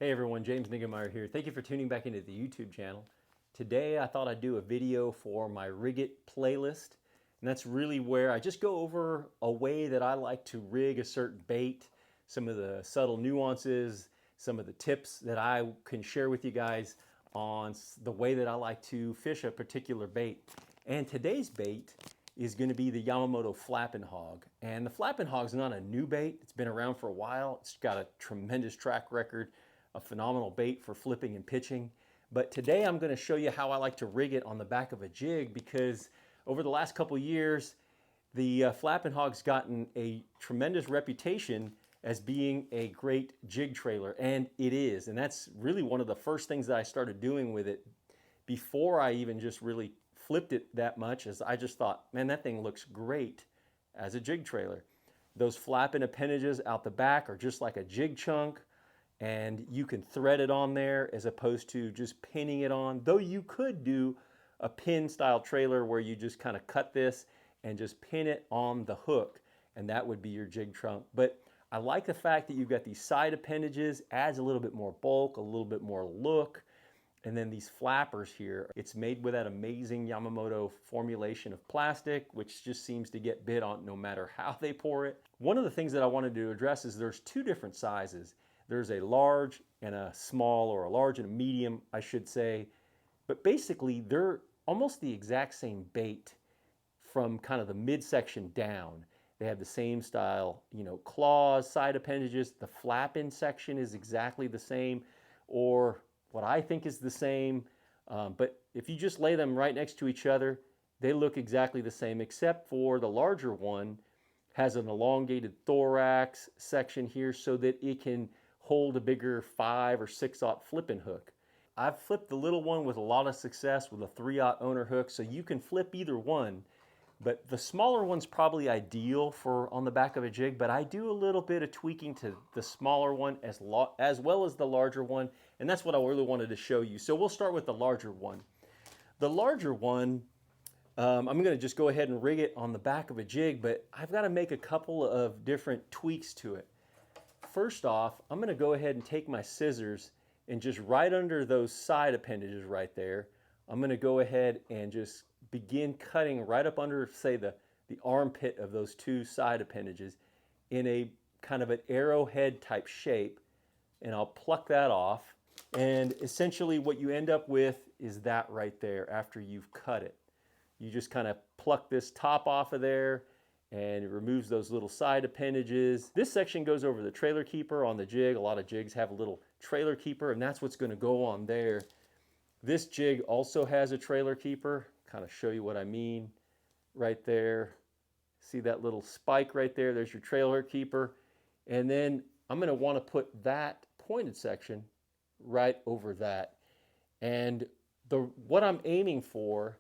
Hey everyone, James Niggemeyer here. Thank you for tuning back into the YouTube channel. Today I thought I'd do a video for my Rig It playlist, and that's really where I just go over a way that I like to rig a certain bait, some of the subtle nuances, some of the tips that I can share with you guys on the way that I like to fish a particular bait. And today's bait is going to be the Yamamoto Flappin Hog. And the Flappin Hog is not a new bait. It's been around for a while. It's got a tremendous track record, a phenomenal bait for flipping and pitching. But today I'm going to show you how I like to rig it on the back of a jig, because over the last couple years, the Flappin Hog's gotten a tremendous reputation as being a great jig trailer, and it is. And that's really one of the first things that I started doing with it before I even just really flipped it that much, as I just thought, man, that thing looks great as a jig trailer. Those flapping appendages out the back are just like a jig chunk, and you can thread it on there as opposed to just pinning it on. Though you could do a pin style trailer where you just kind of cut this and just pin it on the hook, and that would be your jig trunk. But I like the fact that you've got these side appendages, adds a little bit more bulk, a little bit more look. And then these flappers here, it's made with that amazing Yamamoto formulation of plastic, which just seems to get bit on no matter how they pour it. One of the things that I wanted to address is there's two different sizes. There's a large and a small, or a large and a medium, I should say. But basically, they're almost the exact same bait from kind of the midsection down. They have the same style, claws, side appendages. The flap-in section is exactly the same, or what I think is the same. But if you just lay them right next to each other, they look exactly the same, except for the larger one has an elongated thorax section here so that it can hold a bigger 5 or 6/0 flipping hook. I've flipped the little one with a lot of success with a 3/0 owner hook, so you can flip either one. But the smaller one's probably ideal for on the back of a jig, but I do a little bit of tweaking to the smaller one as well as the larger one, and that's what I really wanted to show you. So we'll start with the larger one. The larger one, I'm going to just go ahead and rig it on the back of a jig, but I've got to make a couple of different tweaks to it. First off, I'm going to go ahead and take my scissors and just right under those side appendages right there, I'm going to go ahead and just begin cutting right up under, say, the armpit of those two side appendages in a kind of an arrowhead type shape, and I'll pluck that off. And essentially what you end up with is that right there after you've cut it. You just kind of pluck this top off of there, and it removes those little side appendages. This section goes over the trailer keeper on the jig. A lot of jigs have a little trailer keeper, and that's what's going to go on there. This jig also has a trailer keeper. Kind of show you what I mean right there. See that little spike right there? There's your trailer keeper. And then I'm going to want to put that pointed section right over that. And what I'm aiming for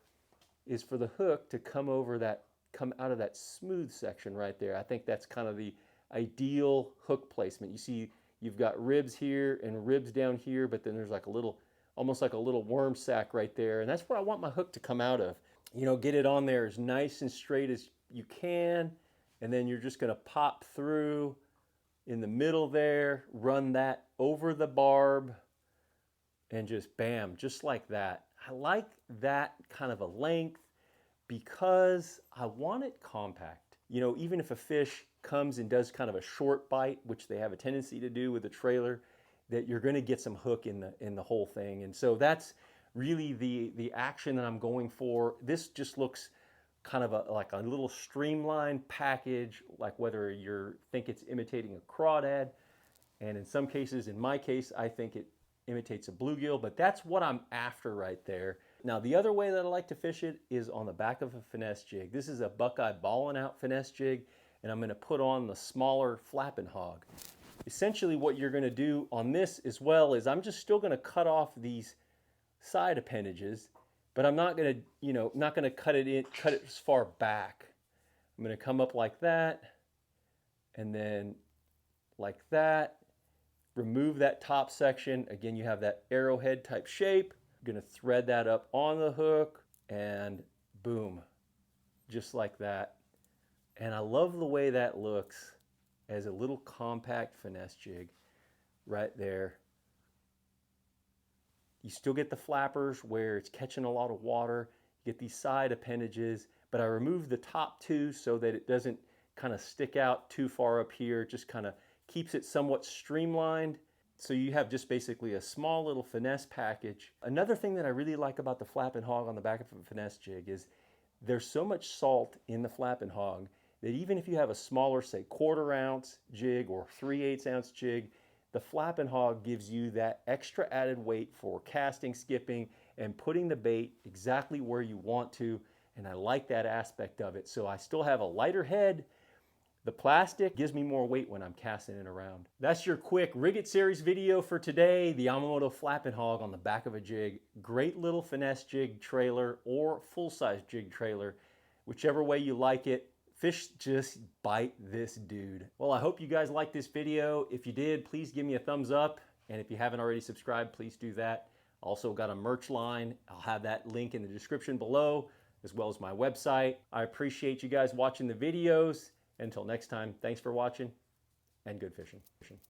is for the hook to come out of that smooth section right there. I think that's kind of the ideal hook placement. You see, you've got ribs here and ribs down here, but then there's like a little, almost like a little worm sack right there. And that's where I want my hook to come out of. Get it on there as nice and straight as you can. And then you're just going to pop through in the middle there, run that over the barb, and just bam, just like that. I like that kind of a length because I want it compact. Even if a fish comes and does kind of a short bite, which they have a tendency to do with a trailer, that you're going to get some hook in the whole thing. And so that's really the action that I'm going for. This just looks kind of like a little streamlined package, like whether you think it's imitating a crawdad, and in some cases, in my case, I think it imitates a bluegill, but that's what I'm after right there. Now, the other way that I like to fish it is on the back of a finesse jig. This is a Buckeye Ballin' Out finesse jig, and I'm going to put on the smaller Flappin Hog. Essentially what you're going to do on this as well is I'm just still going to cut off these side appendages, but I'm not going to cut it as far back. I'm going to come up like that, and then like that, remove that top section. Again, you have that arrowhead type shape. I'm going to thread that up on the hook, and boom, just like that. And I love the way that looks as a little compact finesse jig right there. You still get the flappers where it's catching a lot of water. You get these side appendages, but I removed the top two so that it doesn't kind of stick out too far up here. It just kind of keeps it somewhat streamlined. So you have just basically a small little finesse package. Another thing that I really like about the Flappin Hog on the back of a finesse jig is there's so much salt in the Flappin Hog that even if you have a smaller, say 1/4 ounce jig or 3/8 ounce jig, the Flappin Hog gives you that extra added weight for casting, skipping, and putting the bait exactly where you want to. And I like that aspect of it. So I still have a lighter head. The plastic gives me more weight when I'm casting it around. That's your quick Rig It Series video for today. The Yamamoto Flappin Hog on the back of a jig. Great little finesse jig trailer or full-size jig trailer. Whichever way you like it. Fish just bite this dude. Well, I hope you guys liked this video. If you did, please give me a thumbs up. And if you haven't already subscribed, please do that. Also got a merch line. I'll have that link in the description below, as well as my website. I appreciate you guys watching the videos. Until next time, thanks for watching and good fishing.